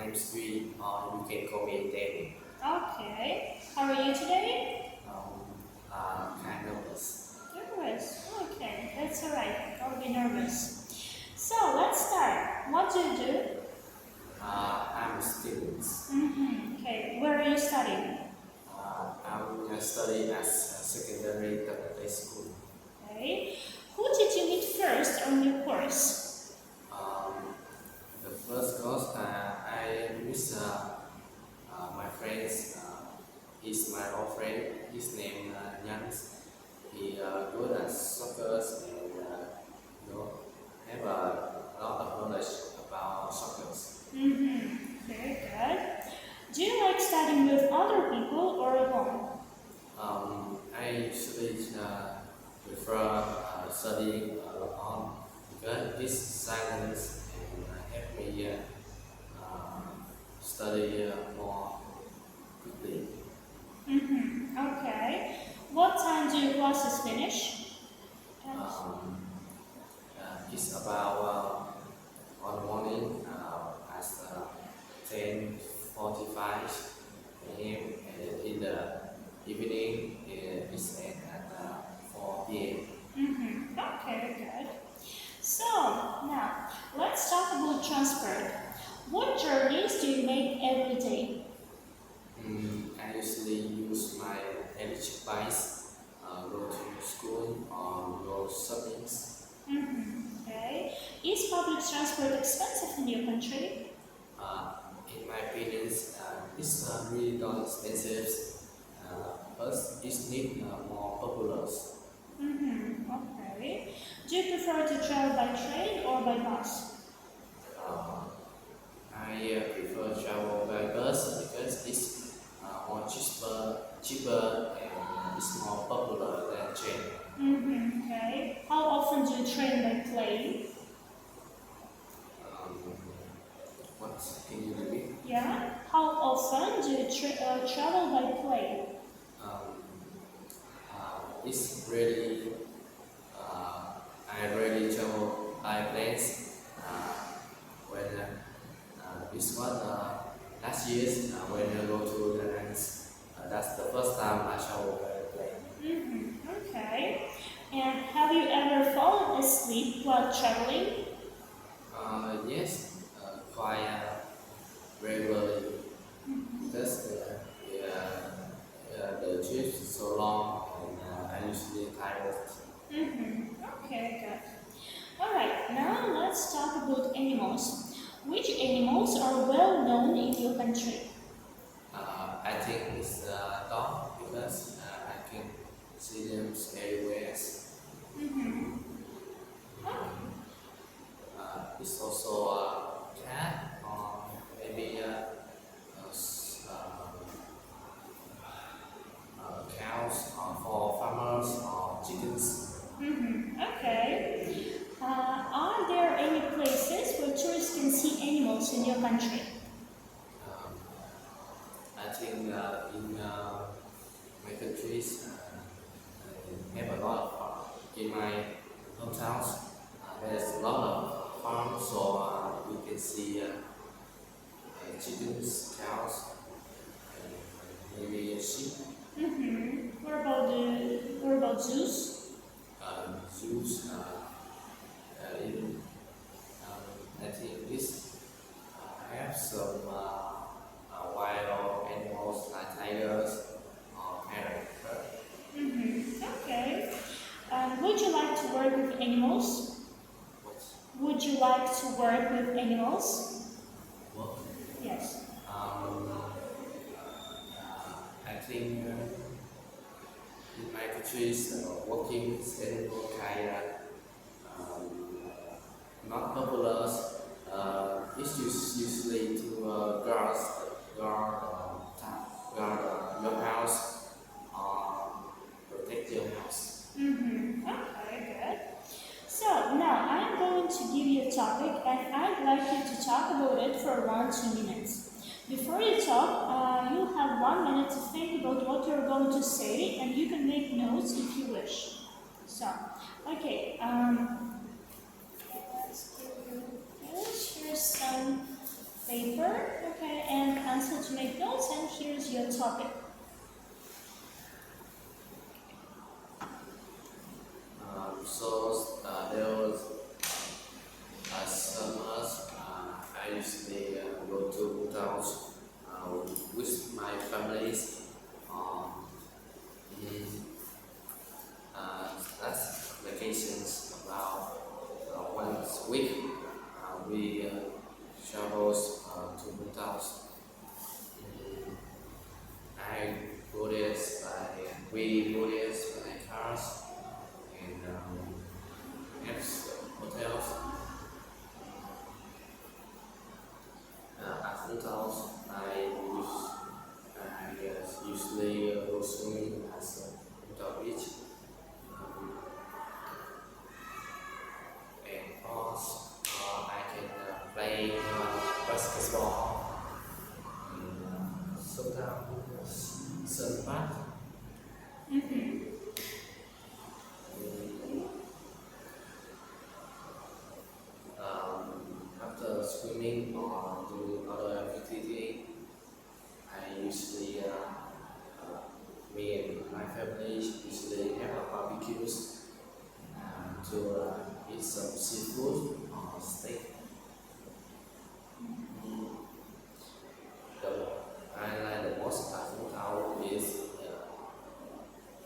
name is Nguyễn, or you can call me David. Okay. How are you today? Kind of nervous. Nervous. Okay, that's alright. Don't be nervous. So let's start. What do you do? I'm a student. Okay. Where are you studying? I'm studying at secondary technical school. Okay. Who did you meet first on your course? The first course I miss my friends. He's my old friend. His name Nguyễn. He good at soccer and have a lot of knowledge about soccer. Very good. Do you like studying with other people or alone? I usually prefer studying alone because it's silence and help me study more quickly. Okay. What time do your classes finish? It's about on morning at 10:45 a.m. and in the evening it's at 4 p.m. Okay, good. So, now, let's talk about transport. What journeys do you make every day? I usually use my electric bikes, go to school or go shopping. Okay. Is public transport expensive in your country? In my opinion, it's really not expensive, but it's need more popular. Okay. Do you prefer to travel by train or by bus? I prefer travel by bus because it's more cheaper and it's more popular than train. Okay. How often do you train by plane? What can you repeat? Yeah. How often do you travel by plane? It's really I really travel by planes when this one last year when I go to the Netherlands. That's the first time I travel by plane. Okay. And have you ever fallen asleep while traveling? Yes, quite regularly because the trip is so long and I usually tired. Okay, good. Alright, now let's talk about animals. Which animals are well known in your country? I think it's dog because I can see them everywhere. It's also a cat or maybe cows for farmers or chickens. Okay. Are there any places where tourists can see animals in your country? I think in my countries have a lot of in my hometowns there's a lot of farms so you can see chickens, cows, maybe sheep, What about zoos? zoos. In, I think this have some wild animals like tigers or parrot. Okay. Would you like to work with animals? What? Would you like to work with animals? What? Yes. I think in my countries working with animal kind not popular. It's usually to guard your house or protect your house. Okay, good. So now I'm going to give you a topic and I'd like you to talk about it for around 2 minutes. Before you talk, you have 1 minute to think about what you're going to say and you can make notes if you wish. So, okay, let's do this. Here's some paper, okay? to make notes, and here's your topic. There was summers. I usually go to towns with my families. In last vacations about once a week, we travels to hotels. I go there we go there by cars and have hotels. At hotels, I usually go swimming at hotel beach. And also, I can play basketball and sometimes sunbath. After swimming or doing other activity, I usually, me and my family usually have a barbecues to eat some seafood or steak. The I like the most about how is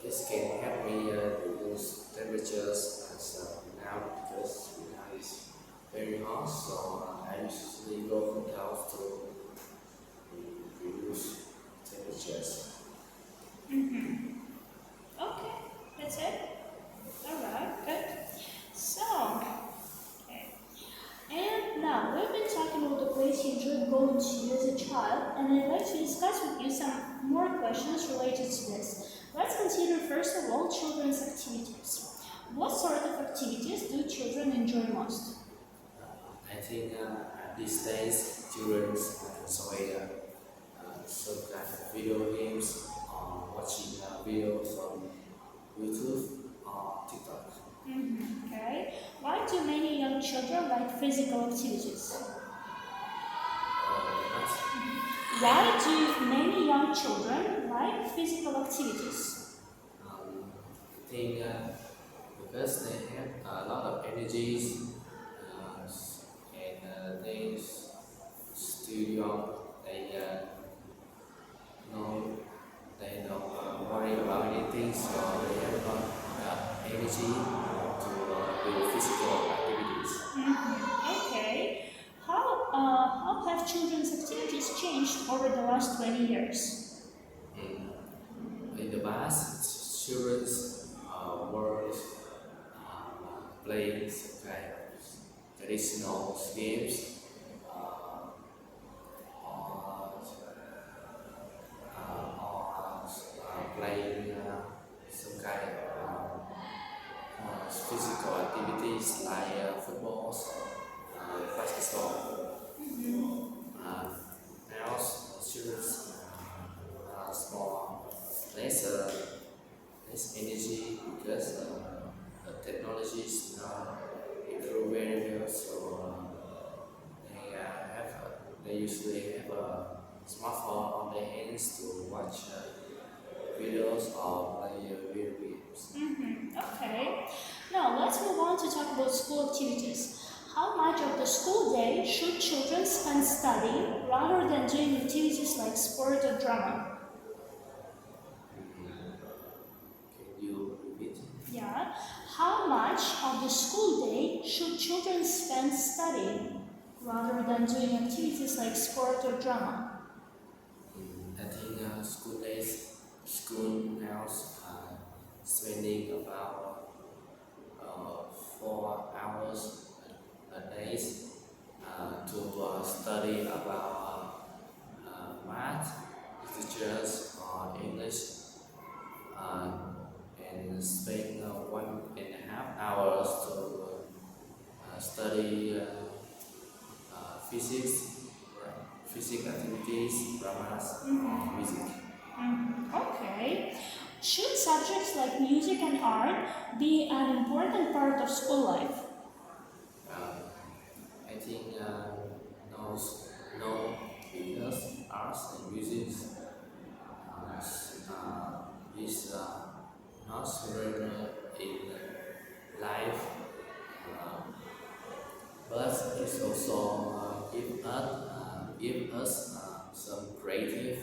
this can help me reduce temperatures as now because now is very hot, so I usually go hotels to reduce temperatures. Okay, that's it. Alright, good. So, okay. And now we've been talking about the place you enjoyed going to as a child, and I'd like to discuss with you some more questions related to this. Let's consider first of all children's activities. What sort of activities do children enjoy most? I think these days children enjoy some kind of video games or watching videos on YouTube or TikTok. Okay. Why do many young children like physical activities? Why do many young children like physical activities? I think because they have a lot of energies and they still young, no, they don't worry about anything, so they have a lot of energy to do physical activities. Okay. How have children's activities changed over the last 20 years? In the past, children were playing some kind of traditional games or playing some kind of physical activities like football, basketball. Now, children are small, less energy because the technology is now improve very well. So they usually have a smartphone on their hands to watch videos or play video games. Okay. Now let's move on to talk about school activities. How much of the school day should children spend studying rather than doing activities like sport or drama? Can you repeat? Yeah. How much of the school day should children spend studying rather than doing activities like sport or drama? I think school house spending about 4 hours a day to study about math, literatures, or English, and spend 1.5 hours to study physics activities, dramas, or music. Okay. Should subjects like music and art be an important part of school life? I think no, he does arts and music. He's not surrender in life, uh, but it's also give us some creative,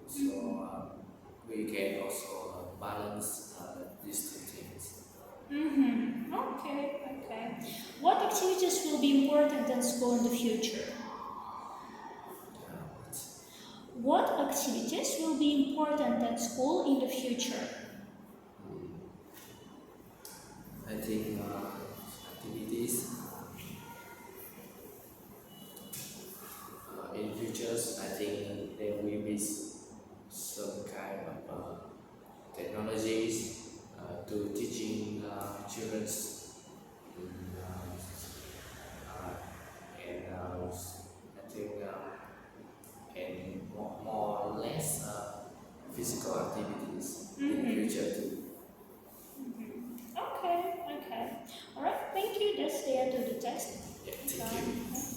so we can also balance these two things. Mm-hmm. Okay, okay. What activities will be important in school in the future? Yeah, What activities will be important at school in the future? I think activities in futures, I think there will be some kind of technologies to teaching children, and I think and more or less physical activities in Mm-hmm. future too. Okay, okay. All right, thank you. That's the end of the test. Yeah, thank you.